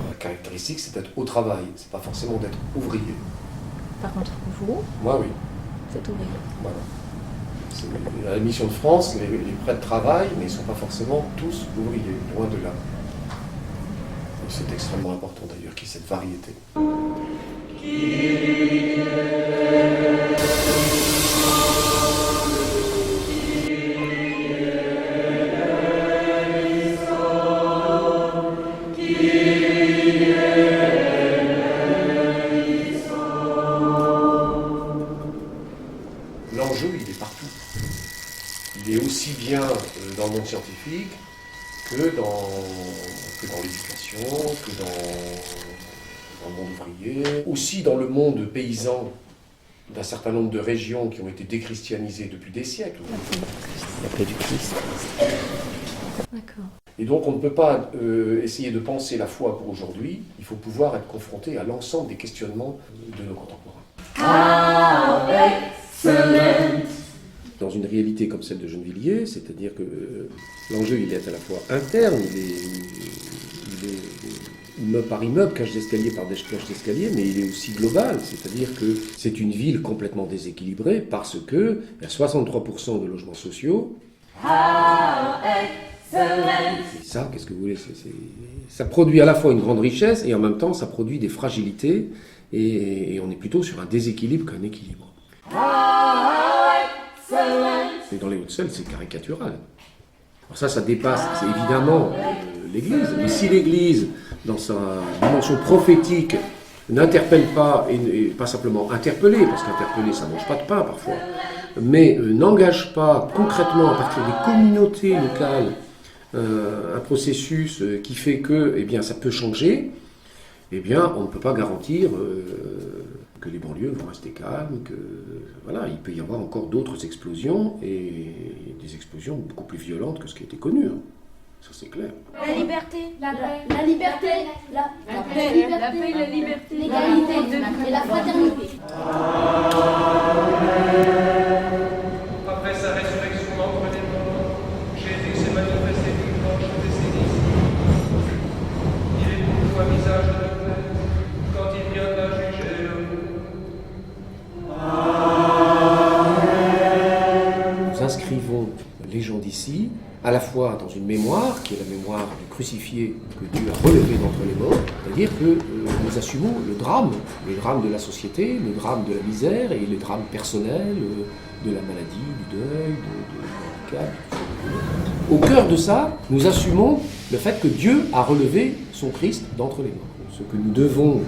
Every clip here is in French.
La caractéristique, c'est d'être au travail, c'est pas forcément d'être ouvrier. Par contre, vous, Moi, oui. vous êtes ouvrier. Voilà. À la Mission de France, les prêtres travaillent, mais ils ne sont pas forcément tous ouvriers, loin de là. Et c'est extrêmement important d'ailleurs qu'il y ait cette variété. L'enjeu, il est partout. Il est aussi bien dans le monde scientifique que dans l'éducation, que dans le monde ouvrier, aussi dans le monde paysan d'un certain nombre de régions qui ont été déchristianisées depuis des siècles. La paix du Christ. D'accord. Et donc on ne peut pas essayer de penser la foi pour aujourd'hui, il faut pouvoir être confronté à l'ensemble des questionnements de nos contemporains. Dans une réalité comme celle de Gennevilliers, c'est-à-dire que l'enjeu il est à la fois interne, il est immeuble par immeuble, cage d'escalier par cage d'escalier, mais il est aussi global, c'est-à-dire que c'est une ville complètement déséquilibrée parce que il y a 63% de logements sociaux. Et ça, qu'est-ce que vous voulez, ça produit à la fois une grande richesse et en même temps ça produit des fragilités et on est plutôt sur un déséquilibre qu'un équilibre. Et dans les Hauts-de-Seine, c'est caricatural. Alors ça dépasse, c'est évidemment l'Église. Mais si l'Église, dans sa dimension prophétique, n'interpelle pas, et pas simplement interpeller, parce qu'interpeller, ça ne mange pas de pain parfois, mais n'engage pas concrètement à partir des communautés locales un processus qui fait que eh bien, ça peut changer, eh bien, on ne peut pas garantir que les banlieues vont rester calmes, que voilà, il peut y avoir encore d'autres explosions, et des explosions beaucoup plus violentes que ce qui a été connu. Hein. Ça, c'est clair. La liberté, la liberté, la paix, la liberté, l'égalité et la fraternité. Après sa résurrection d'entre les morts, Jésus s'est manifesté dimanche des sévices. Il est pour nous un visage de paix quand il viendra juger le monde. Nous inscrivons les gens d'ici à la fois dans une mémoire qui est la mémoire du crucifié que Dieu a relevé d'entre les morts, c'est-à-dire que nous assumons le drame de la société, le drame de la misère et le drame personnel de la maladie, du deuil, du handicap. Au cœur de ça, nous assumons le fait que Dieu a relevé son Christ d'entre les morts. Ce que nous devons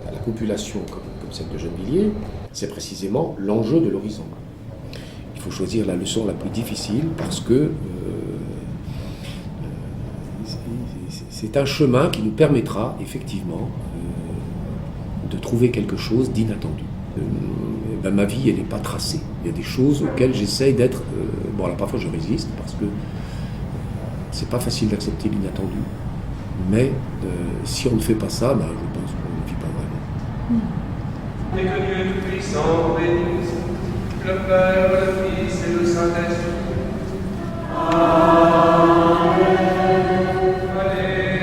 à la population comme celle de Gennevilliers, c'est précisément l'enjeu de l'horizon. Il faut choisir la leçon la plus difficile parce que c'est un chemin qui nous permettra effectivement de trouver quelque chose d'inattendu. Ma vie, elle n'est pas tracée. Il y a des choses auxquelles j'essaye d'être... bon, alors parfois je résiste parce que c'est pas facile d'accepter l'inattendu. Mais si on ne fait pas ça, ben, je pense qu'on ne vit pas vraiment. Et que Dieu Tout-Puissant bénisse le Père, le Fils et le Saint-Esprit. Amen. Allez.